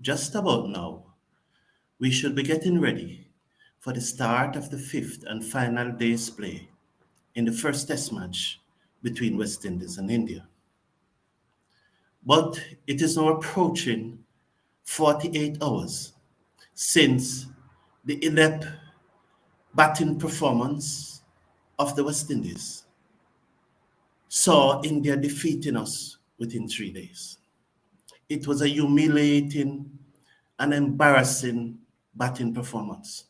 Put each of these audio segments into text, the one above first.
Just about now, we should be getting ready for the start of the fifth and final day's play in the first test match between West Indies and India. But it is now approaching 48 hours since the inept batting performance of the West Indies saw India defeating us within 3 days. It was a humiliating and embarrassing batting performance.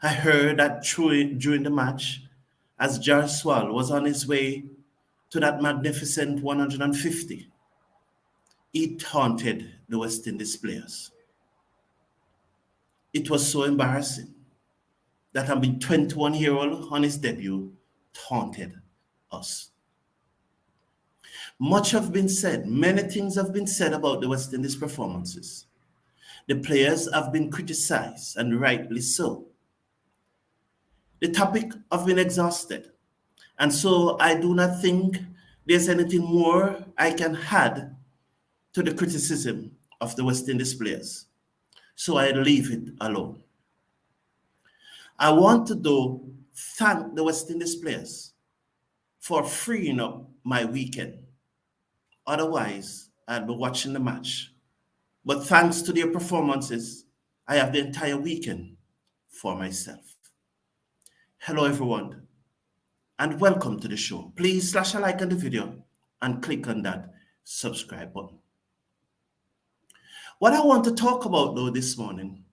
I heard that during the match, as Jaiswal was on his way to that magnificent 150, he taunted the West Indies players. It was so embarrassing that a 21-year-old on his debut taunted us. Much have been said, many things have been said about the West Indies performances. The players have been criticized, and rightly so. The topic have been exhausted, and so I do not think there's anything more I can add to the criticism of the West Indies players. So I leave it alone. I want to though thank the West Indies players for freeing up my weekend. Otherwise, I'd be watching the match. But thanks to their performances, I have the entire weekend for myself. Hello, everyone, and welcome to the show. Please slash a like on the video and click on that subscribe button. What I want to talk about, though, this morning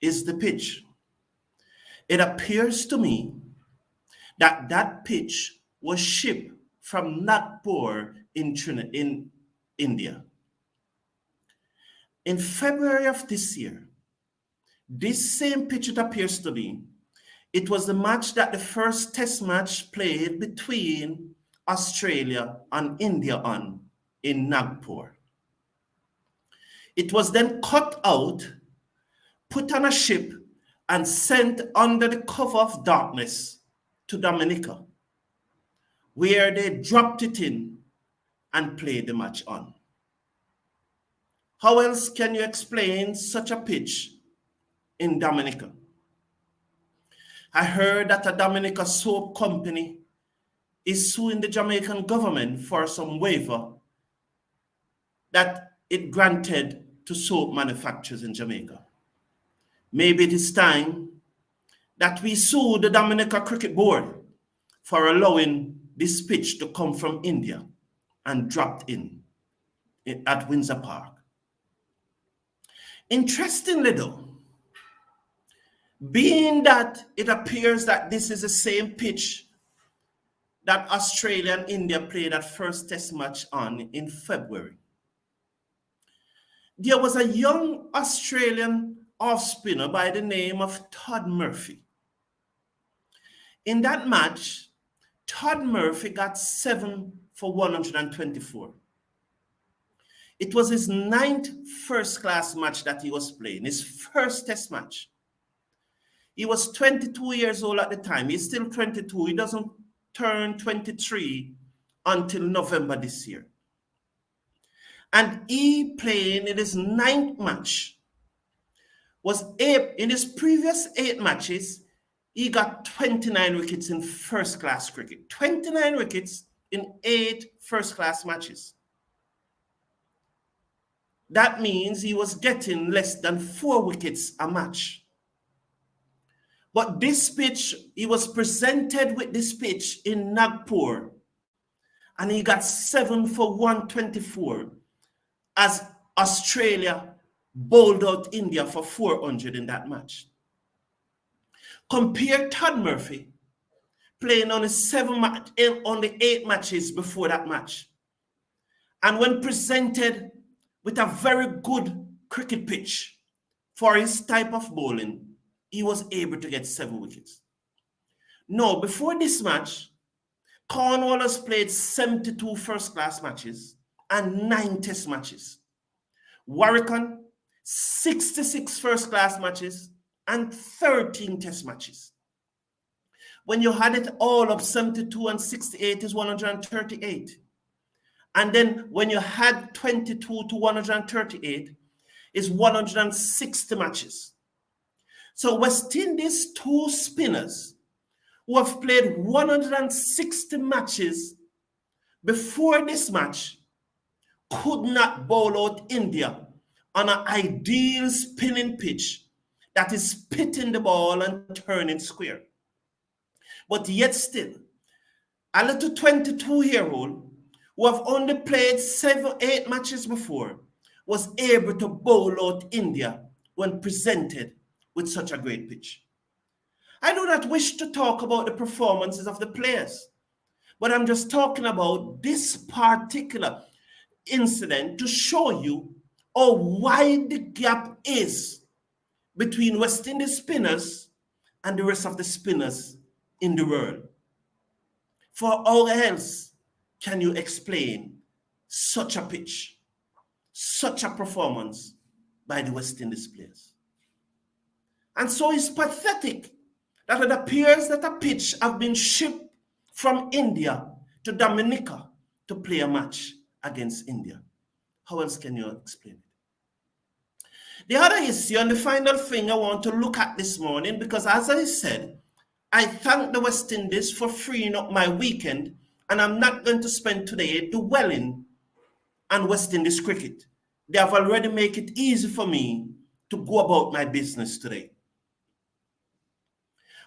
is the pitch. It appears to me that that pitch was shipped from Nagpur in India. In February of this year, this same pitch, it appears to me, it was the match that the first test match played between Australia and India on in Nagpur. It was then cut out, put on a ship, and sent under the cover of darkness to Dominica, where they dropped it in and played the match on. How else can you explain such a pitch in Dominica? I heard that a Dominica soap company is suing the Jamaican government for some waiver that it granted to soap manufacturers in Jamaica. Maybe it is time that we sue the Dominica Cricket Board for allowing this pitch to come from India and dropped in at Windsor Park. Interestingly though, being that it appears that this is the same pitch that Australia and India played that first test match on in February, there was a young Australian off spinner by the name of Todd Murphy. In that match, Todd Murphy got 7 for 124. It was his 9th first-class match that he was playing, his first test match. He was 22 years old at the time. He's still 22. He doesn't turn 23 until November this year. And he playing in his 9th match in his previous 8 matches, he got 29 wickets in first-class cricket. 29 wickets in 8 first-class matches. That means he was getting less than 4 wickets a match. But this pitch, he was presented with this pitch in Nagpur, and he got 7 for 124 as Australia bowled out India for 400 in that match. Compare Todd Murphy playing on the 8 matches before that match. And when presented with a very good cricket pitch for his type of bowling, he was able to get 7 wickets. No, before this match, Cornwallis played 72 first-class matches and 9 test matches. Warwickon, 66 first-class matches and 13 test matches. When you had it all up, 72 and 68 is 138. And then when you had 22 to 138, is 160 matches. So West Indies 2 spinners who have played 160 matches before this match could not bowl out India on an ideal spinning pitch that is pitting the ball and turning square. But yet still, a little 22-year-old who have only played 7-8 matches before was able to bowl out India when presented with such a great pitch. I do not wish to talk about the performances of the players, but I'm just talking about this particular incident to show you how wide the gap is between West Indies spinners and the rest of the spinners in the world. For how else can you explain such a pitch, such a performance by the West Indies players? And so it's pathetic that it appears that a pitch has been shipped from India to Dominica to play a match against India. How else can you explain it? The other issue and the final thing I want to look at this morning, because as I said, I thank the West Indies for freeing up my weekend, and I'm not going to spend today dwelling on West Indies cricket. They have already made it easy for me to go about my business today.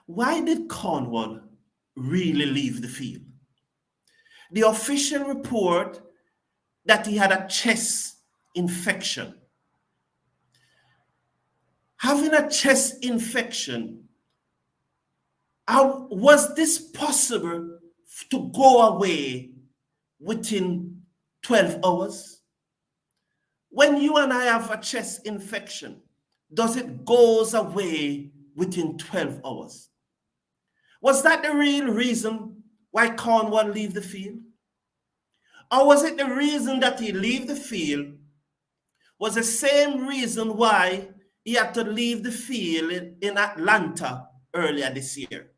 Why did Cornwall really leave the field? The official report that he had a chest infection. Having a chest infection, was this possible to go away within 12 hours? When you and I have a chest infection, does it goes away within 12 hours? Was that the real reason why Cornwall leave the field? Or was it the reason that he leave the field was the same reason why he had to leave the field in Atlanta earlier this year?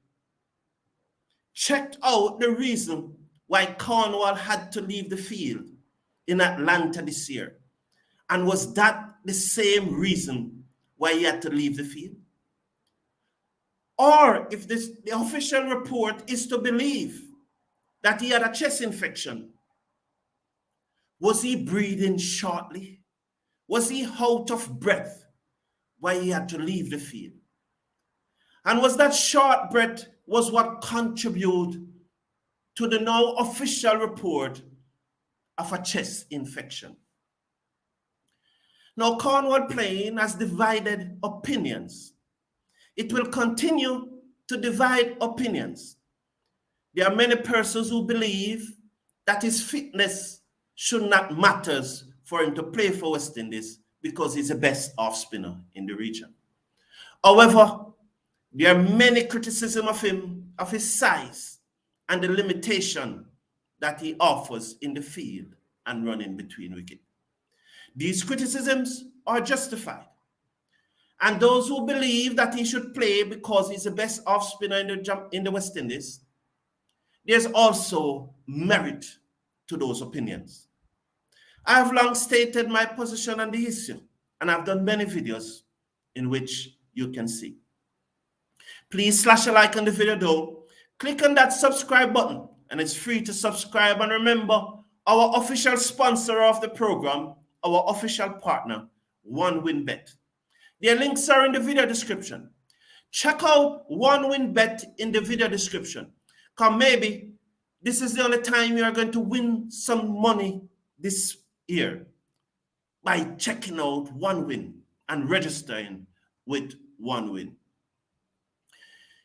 Check out the reason why Cornwall had to leave the field in Atlanta this year. And was that the same reason why he had to leave the field? Or if the official report is to believe that he had a chest infection, was he breathing shortly? Was he out of breath why he had to leave the field? And was that short breath was what contributed to the now official report of a chest infection? Now, Cornwall playing has divided opinions. It will continue to divide opinions. There are many persons who believe that his fitness should not matter for him to play for West Indies because he's the best off spinner in the region. However, there are many criticisms of him, of his size and the limitation that he offers in the field and running between wickets. These criticisms are justified. And those who believe that he should play because he's the best off spinner in the West Indies, there's also merit to those opinions. I have long stated my position on the issue, and I've done many videos in which you can see. Please slash a like on the video though. Click on that subscribe button, and it's free to subscribe. And remember, our official sponsor of the program, our official partner, OneWinBet. Their links are in the video description. Check out OneWinBet in the video description. Because maybe this is the only time you are going to win some money this year by checking out OneWin and registering with OneWin.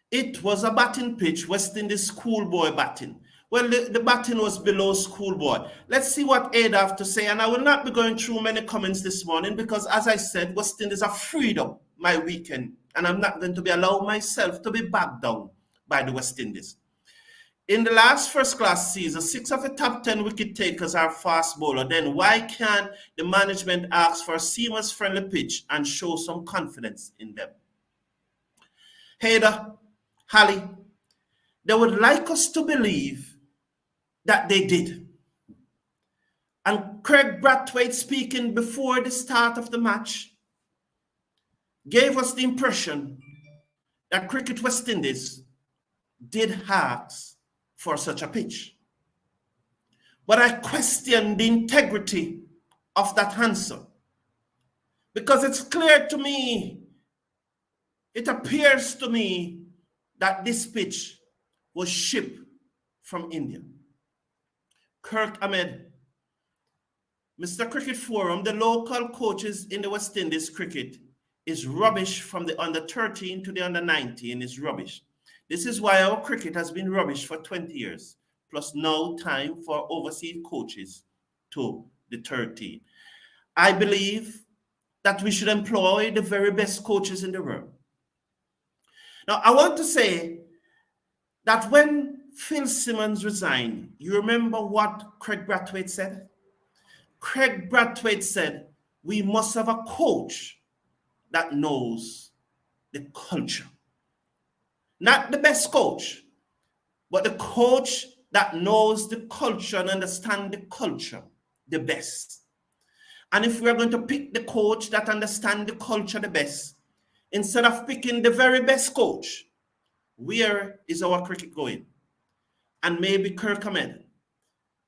It was a batting pitch, West Indies schoolboy batting. Well, the batting was below schoolboy. Let's see what Ada have to say. And I will not be going through many comments this morning because, as I said, West Indies have freed up my weekend. And I'm not going to be allowed myself to be backed down by the West Indies. In the last first-class season, 6 of the top 10 wicket takers are fast bowler. Then why can't the management ask for a seamers-friendly pitch and show some confidence in them? Hader, Halley, they would like us to believe that they did. And Craig Brathwaite speaking before the start of the match gave us the impression that Cricket West Indies did ask for such a pitch. But I question the integrity of that answer, because it's clear to me, it appears to me that this pitch was shipped from India. Kirk Ahmed, Mr. Cricket Forum, the local coaches in the West Indies cricket is rubbish. From the under 13 to the under 19 is rubbish. This is why our cricket has been rubbish for 20 years, plus now time for overseas coaches to the 13. I believe that we should employ the very best coaches in the world. Now, I want to say that when Phil Simmons resigned, you remember what Craig Brathwaite said? Craig Brathwaite said, we must have a coach that knows the culture. Not the best coach, but the coach that knows the culture and understands the culture the best. And if we're going to pick the coach that understands the culture the best, instead of picking the very best coach, where is our cricket going? And maybe Kirk Ahmed,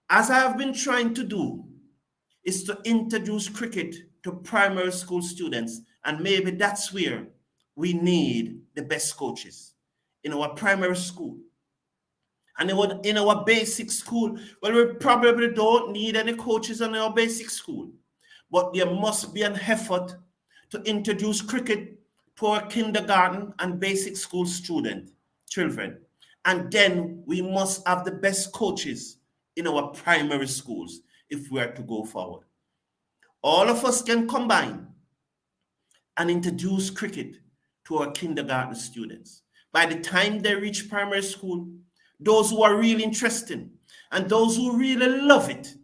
as I have been trying to do, is to introduce cricket to primary school students. And maybe that's where we need the best coaches, in our primary school. And in our basic school, well, we probably don't need any coaches in our basic school. But there must be an effort to introduce cricket to our kindergarten and basic school children. And then we must have the best coaches in our primary schools if we are to go forward. All of us can combine and introduce cricket to our kindergarten students. By the time they reach primary school, those who are really interested and those who really love it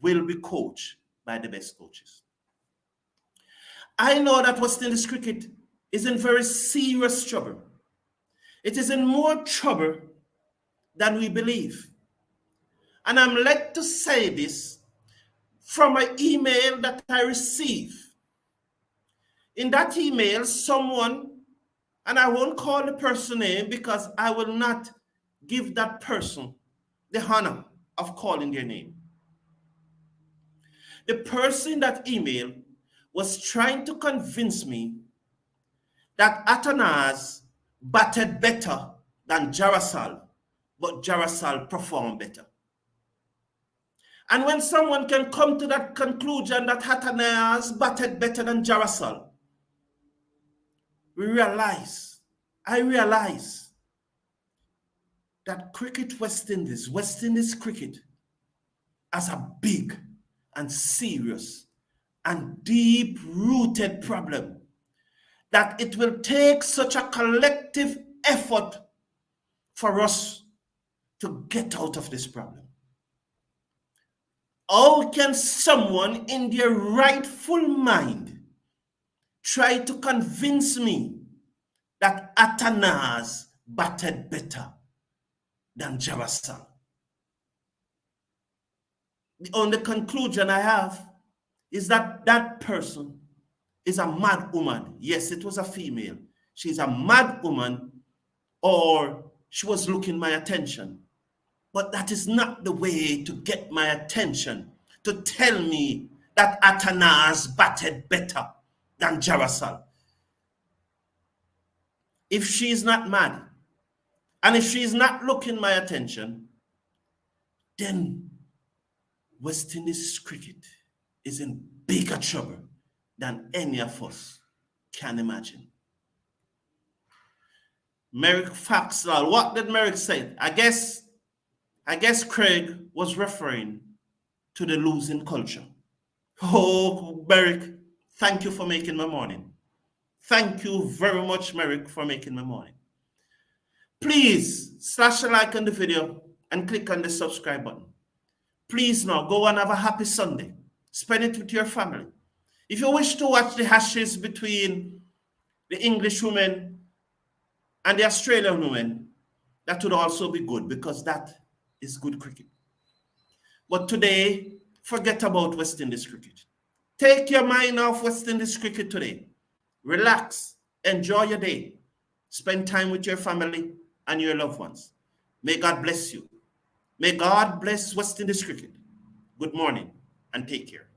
will be coached by the best coaches. I know that West Indies cricket is in very serious trouble. It is in more trouble than we believe. And I'm led to say this from an email that I received. In that email, someone, and I won't call the person name because I will not give that person the honor of calling their name. The person in that email was trying to convince me that Atanaz batted better than Jarasal, but Jarasal performed better. And when someone can come to that conclusion that Atanaz batted better than Jarasal, I realize that cricket West Indies cricket, has a big and serious and deep-rooted problem that it will take such a collective effort for us to get out of this problem. How can someone in their rightful mind try to convince me that Atanaz batted better than Jarasal? The only conclusion I have is that that person is a mad woman. Yes, it was a female. She's a mad woman, or she was looking my attention. But that is not the way to get my attention, to tell me that Atanaz batted better than Jarasal. If she is not mad, and if she is not looking my attention, then West Indies cricket is in bigger trouble than any of us can imagine. Merrick Faxlal, what did Merrick say? I guess Craig was referring to the losing culture. Oh, Merrick, thank you for making my morning. Thank you very much, Merrick, for making my morning. Please slash a like on the video and click on the subscribe button. Please now go and have a happy Sunday. Spend it with your family. If you wish to watch the Ashes between the English women and the Australian women, that would also be good, because that is good cricket. But today, forget about West Indies cricket. Take your mind off West Indies cricket today. Relax. Enjoy your day. Spend time with your family and your loved ones. May God bless you. May God bless West Indies cricket. Good morning and take care.